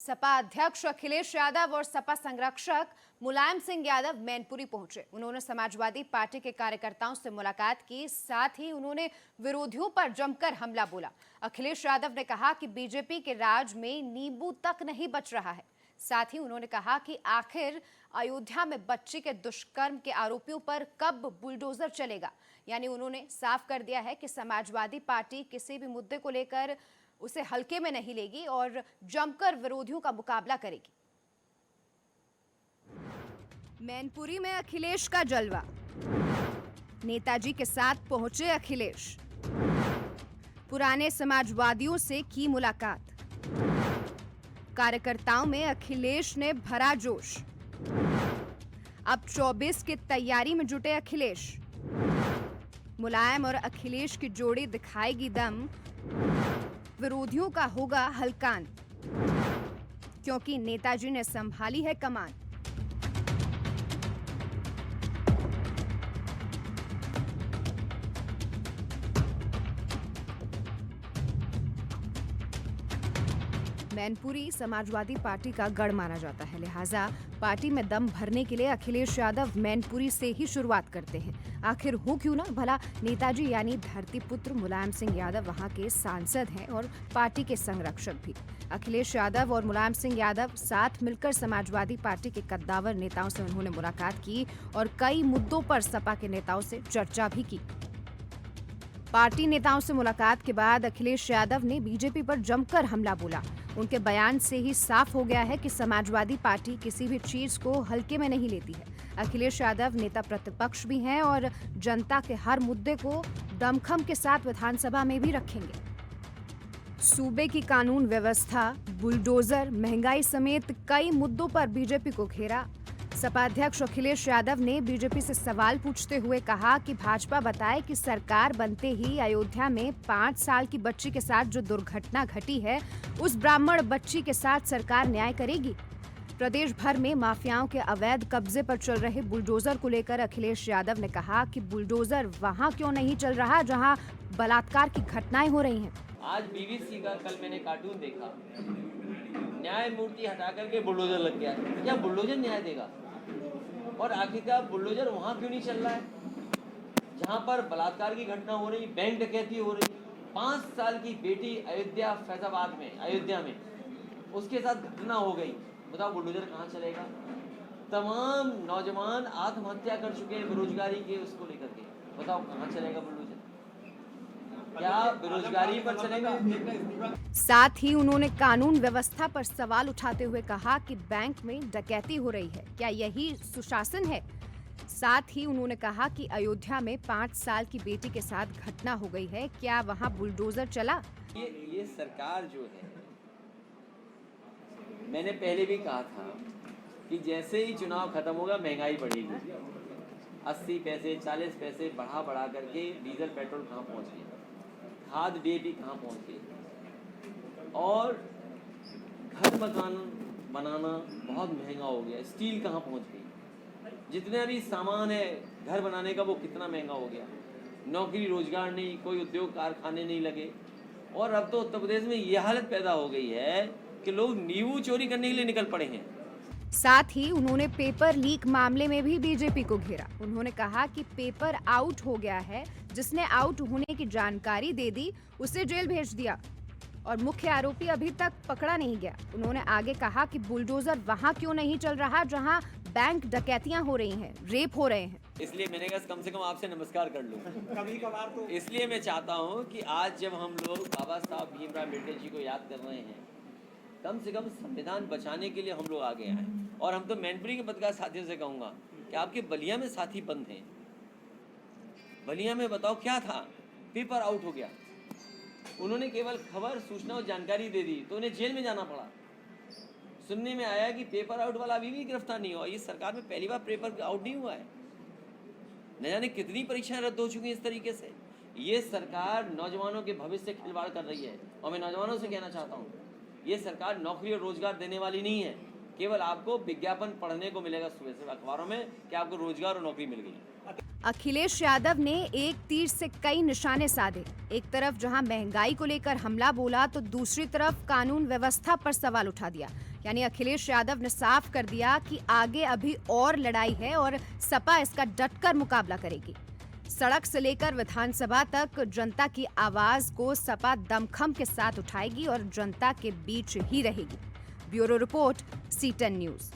सपा अध्यक्ष अखिलेश यादव और सपा संरक्षक मुलायम सिंह यादव मैनपुरी पहुंचे। उन्होंने समाजवादी पार्टी के कार्यकर्ताओं से मुलाकात की, साथ ही उन्होंने विरोधियों पर जमकर हमला बोला। अखिलेश यादव ने कहा कि बीजेपी के राज में नींबू तक नहीं बच रहा है। साथ ही उन्होंने कहा कि आखिर अयोध्या में बच्ची के दुष्कर्म के आरोपियों पर कब बुलडोजर चलेगा। यानी उन्होंने साफ कर दिया है कि समाजवादी पार्टी किसी भी मुद्दे को लेकर उसे हल्के में नहीं लेगी और जमकर विरोधियों का मुकाबला करेगी। मैनपुरी में अखिलेश का जलवा, नेताजी के साथ पहुंचे अखिलेश, पुराने समाजवादियों से की मुलाकात, कार्यकर्ताओं में अखिलेश ने भरा जोश। अब 24 की तैयारी में जुटे अखिलेश, मुलायम और अखिलेश की जोड़ी दिखाएगी दम, विरोधियों का होगा हलकान, क्योंकि नेताजी ने संभाली है कमान। मैनपुरी समाजवादी पार्टी का गढ़ माना जाता है, लिहाजा पार्टी में दम भरने के लिए अखिलेश यादव मैनपुरी से ही शुरुआत करते हैं। आखिर हो क्यों ना, भला नेताजी यानी धरतीपुत्र मुलायम सिंह यादव वहां के सांसद हैं और पार्टी के संरक्षक भी। अखिलेश यादव और मुलायम सिंह यादव साथ मिलकर समाजवादी पार्टी के कद्दावर नेताओं से उन्होंने मुलाकात की और कई मुद्दों पर सपा के नेताओं से चर्चा भी की। पार्टी नेताओं से मुलाकात के बाद अखिलेश यादव ने बीजेपी पर जमकर हमला बोला। उनके बयान से ही साफ हो गया है कि समाजवादी पार्टी किसी भी चीज को हल्के में नहीं लेती है। अखिलेश यादव नेता प्रतिपक्ष भी हैं और जनता के हर मुद्दे को दमखम के साथ विधानसभा में भी रखेंगे। सूबे की कानून व्यवस्था, बुलडोजर, महंगाई समेत कई मुद्दों पर बीजेपी को घेरा। सपा अध्यक्ष अखिलेश यादव ने बीजेपी से सवाल पूछते हुए कहा कि भाजपा बताए कि सरकार बनते ही अयोध्या में 5 साल की बच्ची के साथ जो दुर्घटना घटी है, उस ब्राह्मण बच्ची के साथ सरकार न्याय करेगी। प्रदेश भर में माफियाओं के अवैध कब्जे पर चल रहे बुलडोजर को लेकर अखिलेश यादव ने कहा कि बुलडोजर वहां क्यों नहीं चल रहा जहां बलात्कार की घटनाएं हो रही हैं। आज बीबीसी का कल मैंने कार्टून देखा, न्यायमूर्ति हटा करके बुलडोजर लग गया। क्या बुलडोजर न्याय देगा? और आखिरकार बुलडोजर वहां क्यों नहीं चल रहा है जहां पर बलात्कार की घटना हो रही, बैंक डकैती हो रही। 5 साल की बेटी अयोध्या फैजाबाद में, अयोध्या में उसके साथ घटना हो गई। बताओ बुलडोजर कहाँ चलेगा? तमाम नौजवान आत्महत्या कर चुके हैं बेरोजगारी के उसको लेकर के। बताओ कहाँ चलेगा बुलडोजर? क्या बेरोजगारी पर चलेगा? साथ ही उन्होंने कानून व्यवस्था पर सवाल उठाते हुए कहा कि बैंक में डकैती हो रही है, क्या यही सुशासन है? साथ ही उन्होंने कहा कि अयोध्या में 5 साल की बेटी के साथ घटना हो गई है, क्या वहां बुलडोजर चला? ये सरकार जो है, मैंने पहले भी कहा था कि जैसे ही चुनाव खत्म होगा महंगाई बढ़ेगी। 80 पैसे 40 पैसे बढ़ा करके डीजल पेट्रोल कहाँ पहुँच गए, खाद डीएपी कहाँ पहुँच गई, और घर मकान बनाना बहुत महंगा हो गया। स्टील कहाँ पहुँच गई, जितने भी सामान है घर बनाने का वो कितना महंगा हो गया। नौकरी रोजगार नहीं, कोई उद्योग कारखाने नहीं लगे। और अब तो उत्तर प्रदेश में ये हालत पैदा हो गई है कि लोग नींबू चोरी करने के लिए निकल पड़े हैं। साथ ही उन्होंने पेपर लीक मामले में भी बीजेपी को घेरा। उन्होंने कहा कि पेपर आउट हो गया है, जिसने आउट होने की जानकारी दे दी उसे जेल भेज दिया और मुख्य आरोपी अभी तक पकड़ा नहीं गया। उन्होंने आगे कहा कि बुलडोजर वहां क्यों नहीं चल रहा जहां बैंक डकैतियां हो रही हैं, रेप हो रहे हैं। इसलिए मैंने कहा कम से कम आपसे नमस्कार कर लूं। कभी कभार तो इसलिए मैं चाहता हूं कि आज जब हम लोग बाबा साहब भीमराव अम्बेडकर जी को याद कर रहे हैं, कम से कम संविधान बचाने के लिए हम लोग आगे आए। और हम तो मैनपुरी के पत्रकार साथियों से कहूँगा कि आपके बलिया में साथी बंद हैं। बलिया में बताओ क्या था, पेपर आउट हो गया। उन्होंने केवल खबर, सूचना और जानकारी दे दी तो उन्हें जेल में जाना पड़ा। सुनने में आया कि पेपर आउट वाला अभी भी गिरफ्तार नहीं हुआ। ये सरकार में पहली बार पेपर आउट नहीं हुआ है। न जाने कितनी परीक्षाएं रद्द हो चुकी हैं इस तरीके से। ये सरकार नौजवानों के भविष्य से खिलवाड़ कर रही है। और मैं नौजवानों से कहना चाहता हूँ, ये सरकार नौकरी और रोजगार देने वाली नहीं है। केवल आपको विज्ञापन पढ़ने को मिलेगा सुबह से अखबारों में कि आपको रोजगार और नौकरी मिल गई। अखिलेश यादव ने एक तीर से कई निशाने साधे। एक तरफ जहां महंगाई को लेकर हमला बोला तो दूसरी तरफ कानून व्यवस्था पर सवाल उठा दिया। यानी अखिलेश यादव ने साफ कर दिया कि आगे अभी और लड़ाई है और सपा इसका डटकर मुकाबला करेगी। सड़क से लेकर विधानसभा तक जनता की आवाज को सपा दमखम के साथ उठाएगी और जनता के बीच ही रहेगी। Bureau report, C10 news.